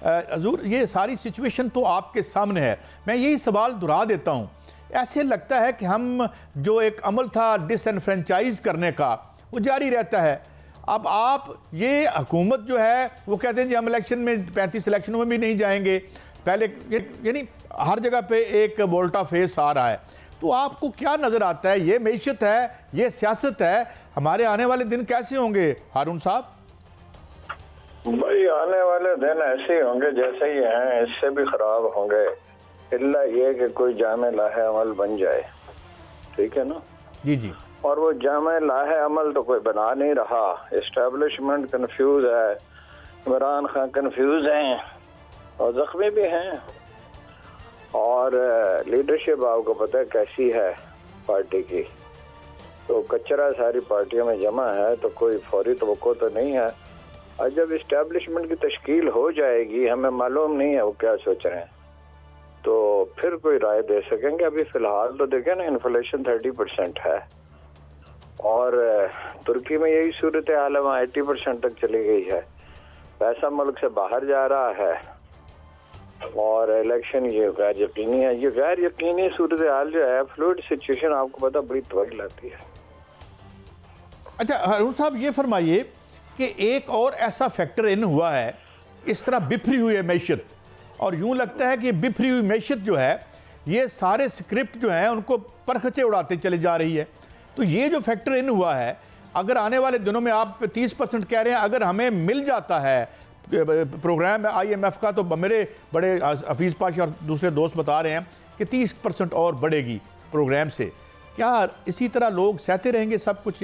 حضور یہ ساری سچویشن تو آپ کے سامنے ہے، میں یہی سوال دہرا دیتا ہوں، ایسے لگتا ہے کہ ہم جو ایک عمل تھا ڈس انفرینچائز کرنے کا وہ جاری رہتا ہے۔ اب آپ یہ حکومت جو ہے وہ کہتے ہیں جی ہم الیکشن میں 35 الیکشنوں میں بھی نہیں جائیں گے، پہلے یعنی ہر جگہ پہ ایک وولٹا فیس آ رہا ہے، تو آپ کو کیا نظر آتا ہے؟ یہ معیشت ہے، یہ سیاست ہے، ہمارے آنے والے دن کیسے ہوں گے ہارون صاحب؟ بھائی آنے والے دن ایسے ہی ہوں گے جیسے ہی ہیں، اس سے بھی خراب ہوں گے، الا یہ کہ کوئی جامع لاہ عمل بن جائے، ٹھیک ہے نا؟ جی جی۔ اور وہ جامع لاہ عمل تو کوئی بنا نہیں رہا، اسٹیبلشمنٹ کنفیوز ہے، عمران خان کنفیوز ہیں اور زخمی بھی ہیں، اور لیڈرشپ آپ کو پتہ ہے کیسی ہے پارٹی کی، تو کچرا ساری پارٹیوں میں جمع ہے، تو کوئی فوری توقع تو نہیں ہے۔ اور جب اسٹیبلشمنٹ کی تشکیل ہو جائے گی، ہمیں معلوم نہیں ہے وہ کیا سوچ رہے ہیں، تو پھر کوئی رائے دے سکیں گے۔ ابھی فی الحال تو دیکھیں نا، انفلیشن 30% ہے، اور ترکی میں یہی صورتحال ہے، وہاں 80% تک چلی گئی ہے، پیسہ ملک سے باہر جا رہا ہے، اور الیکشن یہ غیر یقینی ہے۔ یہ غیر یقینی صورتحال جو ہے، فلوئڈ سچویشن، آپ کو پتہ بڑی توجہ لاتی ہے۔ اچھا ہارون صاحب یہ فرمائیے کہ ایک اور ایسا فیکٹر ان ہوا ہے، اس طرح بکھری ہوئی ہے معیشت، اور یوں لگتا ہے کہ بکھری ہوئی معیشت جو ہے یہ سارے سکرپٹ جو ہیں ان کو پرخچے اڑاتے چلے جا رہی ہے، تو یہ جو فیکٹر ان ہوا ہے، اگر آنے والے دنوں میں آپ 30% کہہ رہے ہیں، اگر ہمیں مل جاتا ہے پروگرام IMF کا، تو میرے بڑے حفیظ پاشا اور دوسرے دوست بتا رہے ہیں کہ 30% اور بڑھے گی پروگرام سے، کیا اسی طرح لوگ سہتے رہیں گے سب کچھ؟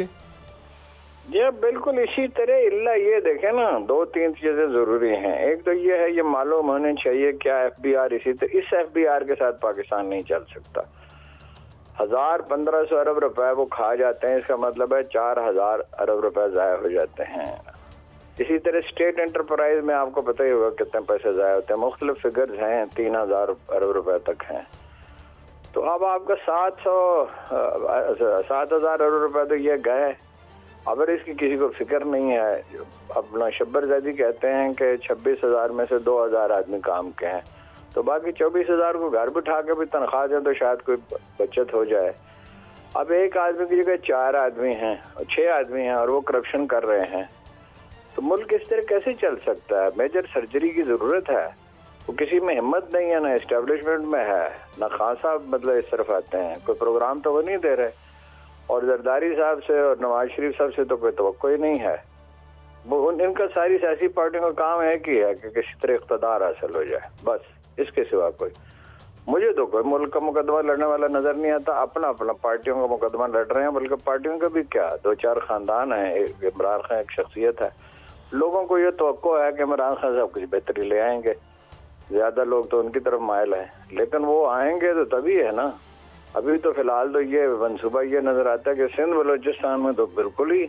یہ بالکل اسی طرح، اللہ یہ دیکھیں نا، 2-3 چیزیں ضروری ہیں۔ ایک تو یہ ہے، یہ معلوم ہونے چاہیے کیا FBR اسی طرح، اس FBR کے ساتھ پاکستان نہیں چل سکتا۔ 1500 ارب روپے وہ کھا جاتے ہیں، اس کا مطلب ہے 4000 ارب روپے ضائع ہو جاتے ہیں۔ اسی طرح اسٹیٹ انٹرپرائز میں آپ کو پتہ ہی ہوگا کتنے پیسے ضائع ہوتے ہیں، مختلف فگرز ہیں، 3000 ارب روپے تک ہیں۔ تو اب آپ کا 7000 ارب روپے تو یہ گئے، اگر اس کی کسی کو فکر نہیں ہے۔ اپنا شبر زیدی کہتے ہیں کہ 26,000 میں سے 2000 آدمی کام کے ہیں، تو باقی 24,000 کو گھر بٹھا کے بھی تنخواہ دیں تو شاید کوئی بچت ہو جائے۔ اب ایک آدمی کی جگہ 4 آدمی ہیں، 6 آدمی ہیں، اور وہ کرپشن کر رہے ہیں، تو ملک اس طرح کیسے چل سکتا ہے؟ میجر سرجری کی ضرورت ہے، وہ کسی میں ہمت نہیں ہے، نہ اسٹیبلشمنٹ میں ہے، نہ خان صاحب مطلب اس طرف آتے ہیں، کوئی پروگرام تو وہ نہیں دے رہے، اور زرداری صاحب سے اور نواز شریف صاحب سے تو کوئی توقع ہی نہیں ہے۔ وہ ان کا ساری سیاسی پارٹیوں کا کام ہے کہ کسی طرح اقتدار حاصل ہو جائے، بس اس کے سوا کوئی، مجھے تو کوئی ملک کا مقدمہ لڑنے والا نظر نہیں آتا۔ اپنا اپنا پارٹیوں کا مقدمہ لڑ رہے ہیں، بلکہ پارٹیوں کا بھی کیا، 2-4 خاندان ہیں، عمران خان ایک شخصیت ہے، لوگوں کو یہ توقع ہے کہ عمران خان صاحب کچھ بہتری لے آئیں گے، زیادہ لوگ تو ان کی طرف مائل ہیں، لیکن وہ آئیں گے تو تبھی ہے نا۔ ابھی تو فی الحال تو یہ منصوبہ یہ نظر آتا ہے کہ سندھ بلوچستان میں تو بالکل ہی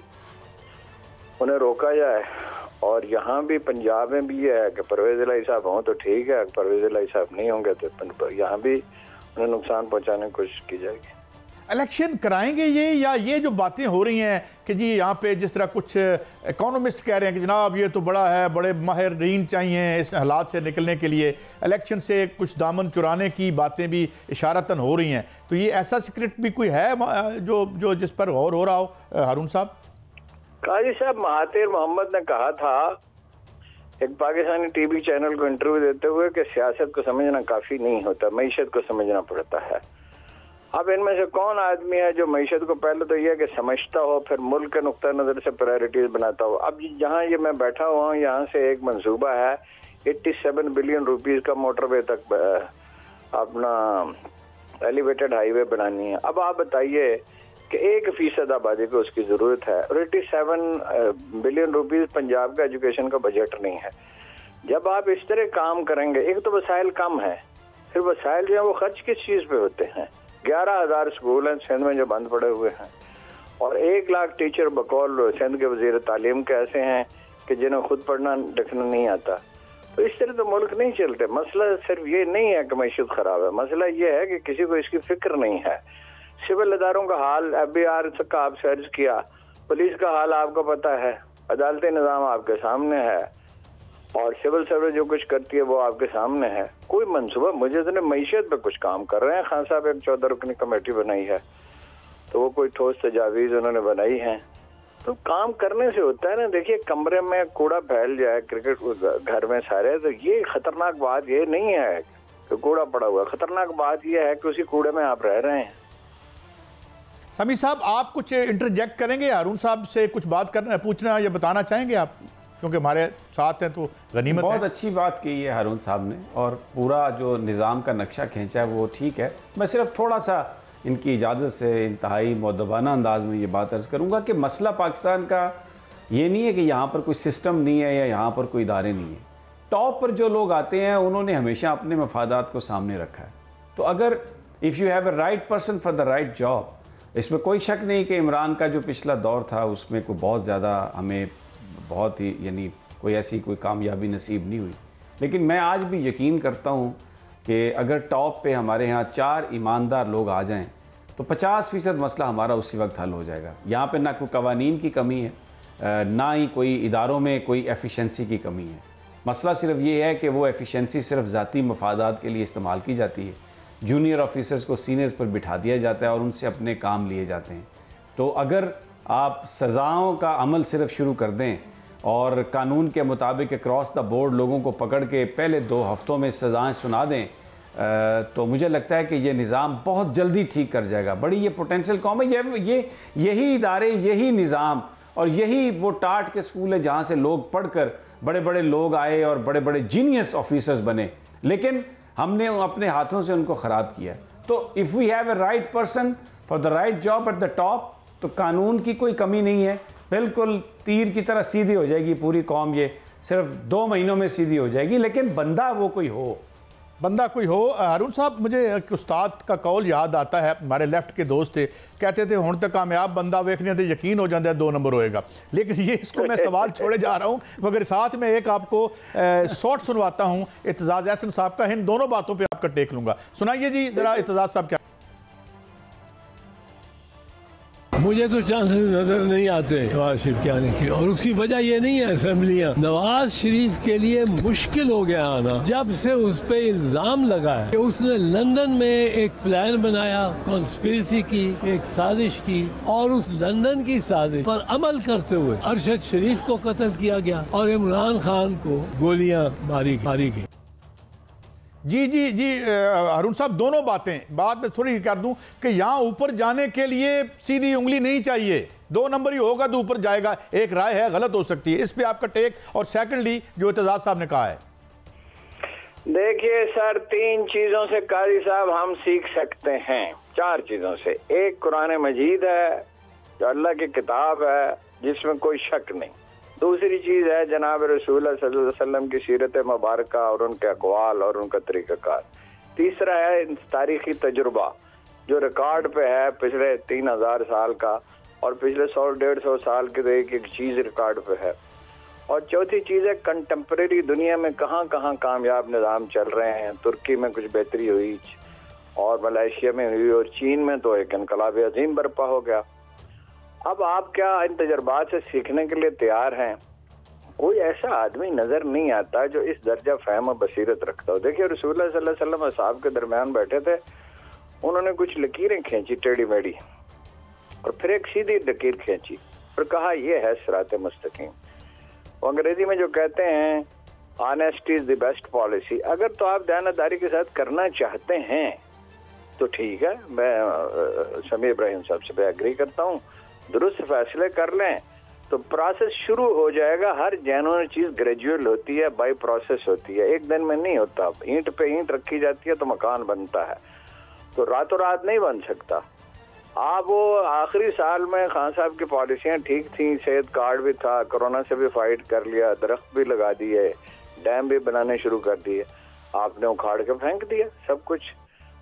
انہیں روکا جائے، اور یہاں بھی پنجاب میں بھی یہ ہے کہ پرویز الہی صاحب ہوں تو ٹھیک ہے، پرویز الہی صاحب نہیں ہوں گے تو یہاں بھی انہیں نقصان پہنچانے کی کوشش کی جائے گی۔ الیکشن کرائیں گے یہ، یا یہ جو باتیں ہو رہی ہیں کہ جی یہاں پہ جس طرح کچھ اکانومسٹ کہہ رہے ہیں کہ جناب یہ تو بڑا ہے، بڑے ماہرین چاہیے اس حالات سے نکلنے کے لیے، الیکشن سے کچھ دامن چرانے کی باتیں بھی اشارتاً ہو رہی ہیں، تو یہ ایسا سکرپٹ بھی کوئی ہے جو جس پر غور ہو رہا ہو ہارون صاحب؟ قاضی صاحب، مہاتیر محمد نے کہا تھا ایک پاکستانی ٹی وی چینل کو انٹرویو دیتے ہوئے کہ سیاست کو سمجھنا کافی نہیں ہوتا، معیشت کو سمجھنا پڑتا ہے۔ اب ان میں سے کون آدمی ہے جو معیشت کو پہلے تو یہ کہ سمجھتا ہو، پھر ملک کے نقطہ نظر سے پرائرٹیز بناتا ہو؟ اب جہاں یہ میں بیٹھا ہوا ہوں، یہاں سے ایک منصوبہ ہے 87 بلین روپیز کا موٹر وے تک اپنا ایلیویٹڈ ہائی وے بنانی ہے۔ اب آپ بتائیے کہ 1% آبادی کو اس کی ضرورت ہے، اور 87 بلین روپیز پنجاب کا ایجوکیشن کا بجٹ نہیں ہے۔ جب آپ اس طرح کام کریں گے، ایک تو وسائل کم ہیں، پھر وسائل جو ہیں وہ خرچ کس چیز پہ ہوتے ہیں؟ 11,000 اسکول ہیں سندھ میں جو بند پڑے ہوئے ہیں، اور 1 لاکھ ٹیچر بقول سندھ کے وزیر تعلیم کے ایسے ہیں کہ جنہیں خود پڑھنا لکھنا نہیں آتا۔ تو اس طرح تو ملک نہیں چلتے۔ مسئلہ صرف یہ نہیں ہے کہ معیشت خراب ہے، مسئلہ یہ ہے کہ کسی کو اس کی فکر نہیں ہے۔ سول اداروں کا حال FBR کا آپ سے عرض کیا، پولیس کا حال آپ کو پتہ ہے، عدالتی نظام آپ کے سامنے ہے، اور سول سروس جو کچھ کرتی ہے وہ آپ کے سامنے ہے. کوئی منصوبہ مجھے تو معیشت پہ کچھ کام کر رہے ہیں. خان صاحب ایک 14 رکنی کمیٹی بنائی ہے تو وہ کوئی ٹھوس تجاویز انہوں نے بنائی ہیں. تو کام کرنے سے ہوتا ہے نا. دیکھیے کمرے میں کوڑا پھیل جائے کرکٹ گھر میں سارے, تو یہ خطرناک بات یہ نہیں ہے کہ کوڑا پڑا ہوا. خطرناک بات یہ ہے کہ اسی کوڑے میں آپ رہ رہے ہیں. سمیع صاحب آپ کچھ انٹرجیکٹ کریں گے؟ ہارون صاحب سے کچھ بات کرنا پوچھنا یا بتانا چاہیں گے آپ؟ کیونکہ ہمارے ساتھ ہیں تو غنیمت ہے. بہت اچھی بات کی ہے ہارون صاحب نے, اور پورا جو نظام کا نقشہ کھینچا ہے وہ ٹھیک ہے. میں صرف تھوڑا سا ان کی اجازت سے انتہائی مؤدبانہ انداز میں یہ بات عرض کروں گا کہ مسئلہ پاکستان کا یہ نہیں ہے کہ یہاں پر کوئی سسٹم نہیں ہے یا یہاں پر کوئی ادارے نہیں ہیں. ٹاپ پر جو لوگ آتے ہیں انہوں نے ہمیشہ اپنے مفادات کو سامنے رکھا ہے. تو اگر if you have a right person for the right job, اس میں کوئی شک نہیں کہ عمران کا جو پچھلا دور تھا اس میں کوئی بہت زیادہ ہمیں بہت ہی یعنی کوئی ایسی کوئی کامیابی نصیب نہیں ہوئی. لیکن میں آج بھی یقین کرتا ہوں کہ اگر ٹاپ پہ ہمارے ہاں 4 ایماندار لوگ آ جائیں تو 50% مسئلہ ہمارا اسی وقت حل ہو جائے گا. یہاں پہ نہ کوئی قوانین کی کمی ہے, نہ ہی کوئی اداروں میں کوئی ایفیشنسی کی کمی ہے. مسئلہ صرف یہ ہے کہ وہ ایفیشنسی صرف ذاتی مفادات کے لیے استعمال کی جاتی ہے. جونیئر آفیسرز کو سینئرز پر بٹھا دیا جاتا ہے اور ان سے اپنے کام لیے جاتے ہیں. تو اگر آپ سزاؤں کا عمل صرف شروع کر دیں اور قانون کے مطابق اکراس دا بورڈ لوگوں کو پکڑ کے پہلے 2 ہفتوں میں سزائیں سنا دیں, تو مجھے لگتا ہے کہ یہ نظام بہت جلدی ٹھیک کر جائے گا. بڑی یہ پوٹینشیل قوم ہے. یہی ادارے, یہی نظام اور یہی وہ ٹاٹ کے سکول ہے جہاں سے لوگ پڑھ کر بڑے بڑے لوگ آئے اور بڑے بڑے جینیس آفیسرز بنے, لیکن ہم نے اپنے ہاتھوں سے ان کو خراب کیا. تو if we have a right person for the right job at the top, تو قانون کی کوئی کمی نہیں ہے. بالکل تیر کی طرح سیدھی ہو جائے گی پوری قوم. یہ صرف 2 مہینوں میں سیدھی ہو جائے گی, لیکن بندہ کوئی ہو. ہارون صاحب مجھے ایک استاد کا قول یاد آتا ہے, ہمارے لیفٹ کے دوست تھے, کہتے تھے ہن تک کامیاب بندہ ویکھنے تے یقین ہو جاتا ہے 2 نمبر ہوئے گا. لیکن یہ اس کو میں سوال چھوڑے جا رہا ہوں, مگر ساتھ میں ایک آپ کو شارٹ سنواتا ہوں اعتزاز احسن صاحب کا. ان دونوں باتوں پہ آپ کا ٹیک لوں گا. سنائیے جی ذرا اعتزاز صاحب کیا. مجھے تو چانسز نظر نہیں آتے نواز شریف کے آنے کی, اور اس کی وجہ یہ نہیں ہے اسمبلیاں. نواز شریف کے لیے مشکل ہو گیا آنا جب سے اس پہ الزام لگا ہے کہ اس نے لندن میں ایک پلان بنایا, کانسپریسی کی, ایک سازش کی, اور اس لندن کی سازش پر عمل کرتے ہوئے ارشد شریف کو قتل کیا گیا اور عمران خان کو گولیاں ماری گئی. جی ہارون صاحب دونوں باتیں بات میں تھوڑی کر دوں کہ یہاں اوپر جانے کے لیے سیدھی انگلی نہیں چاہیے. 2 نمبر ہی ہوگا تو اوپر جائے گا. ایک رائے ہے غلط ہو سکتی ہے, اس پہ آپ کا ٹیک. اور سیکنڈلی جو اعتزاز صاحب نے کہا ہے, دیکھیے سر 3 چیزوں سے قاضی صاحب ہم سیکھ سکتے ہیں. 4 چیزوں سے. ایک قرآن مجید ہے جو اللہ کی کتاب ہے جس میں کوئی شک نہیں. دوسری چیز ہے جناب رسول اللہ صلی اللہ علیہ وسلم کی سیرت مبارکہ اور ان کے اقوال اور ان کا طریقہ کار. تیسرا ہے تاریخی تجربہ جو ریکارڈ پہ ہے پچھلے 3000 سال کا, اور پچھلے 100-150 سال کے ایک چیز ریکارڈ پہ ہے. اور چوتھی چیز ہے کنٹمپریری دنیا میں کہاں کہاں کامیاب نظام چل رہے ہیں. ترکی میں کچھ بہتری ہوئی اور ملائیشیا میں ہوئی, اور چین میں تو ایک انقلاب عظیم برپا ہو گیا. اب آپ کیا ان تجربات سے سیکھنے کے لیے تیار ہیں؟ کوئی ایسا آدمی نظر نہیں آتا جو اس درجہ فہم و بصیرت رکھتا ہو. دیکھیے رسول اللہ صلی اللہ علیہ وسلم اصحاب کے درمیان بیٹھے تھے, انہوں نے کچھ لکیریں کھینچی ٹیڑھی میڑھی, اور پھر ایک سیدھی لکیر کھینچی اور کہا یہ ہے صراط مستقیم. انگریزی میں جو کہتے ہیں honesty is the best policy. اگر تو آپ دیانتداری کے ساتھ کرنا چاہتے ہیں تو ٹھیک ہے, میں سمیع ابراہیم صاحب سے ایگری کرتا ہوں. درست فیصلے کر لیں تو پروسیس شروع ہو جائے گا. ہر جینوئن چیز گریجویل ہوتی ہے, بائی پروسیس ہوتی ہے, ایک دن میں نہیں ہوتا. اینٹ پہ اینٹ رکھی جاتی ہے تو مکان بنتا ہے, تو راتوں رات نہیں بن سکتا. آپ وہ آخری سال میں خان صاحب کی پالیسیاں ٹھیک تھیں, صحت کارڈ بھی تھا, کرونا سے بھی فائٹ کر لیا, درخت بھی لگا دیے, ڈیم بھی بنانے شروع کر دیے. آپ نے اکھاڑ کے پھینک دیا سب کچھ.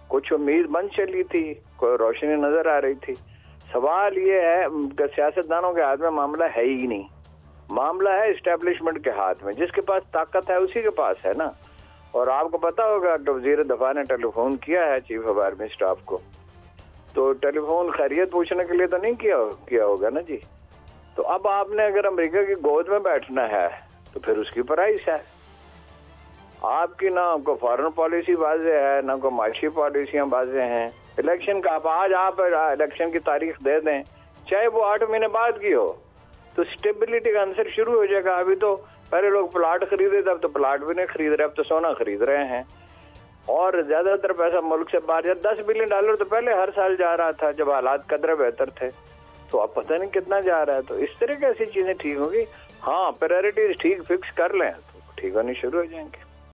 کچھ امید بن چلی تھی, کوئی روشنی نظر آ رہی تھی. سوال یہ ہے کہ سیاستدانوں کے ہاتھ میں معاملہ ہے ہی نہیں. معاملہ ہے اسٹیبلشمنٹ کے ہاتھ میں. جس کے پاس طاقت ہے اسی کے پاس ہے نا. اور آپ کو پتا ہوگا کہ وزیر دفاع نے ٹیلی فون کیا ہے چیف آف آرمی اسٹاف کو, تو ٹیلی فون خیریت پوچھنے کے لیے تو نہیں کیا ہوگا نا جی. تو اب آپ نے اگر امریکہ کی گود میں بیٹھنا ہے تو پھر اس کی پرائس ہے. آپ کی نہ کوئی فارن پالیسی واضح ہے، نہ کوئی معاشی پالیسیاں واضح ہیں. الیکشن کا آج آپ الیکشن کی تاریخ دے دیں، چاہے وہ 8 مہینے بعد کی ہو، تو سٹیبلٹی کا عنصر شروع ہو جائے گا. ابھی تو پہلے لوگ پلاٹ خریدے تھے، اب تو پلاٹ بھی نہیں خرید رہے، اب تو سونا خرید رہے ہیں. اور زیادہ تر پیسہ ملک سے باہر جا، $10 بلین تو پہلے ہر سال جا رہا تھا جب حالات قدرے بہتر تھے، تو اب پتہ نہیں کتنا جا رہا ہے. تو اس طرح کی ایسی چیزیں ٹھیک ہوگی. ہاں پرائرٹیز ٹھیک فکس کر لیں تو ٹھیک ہونی شروع ہو جائیں گے.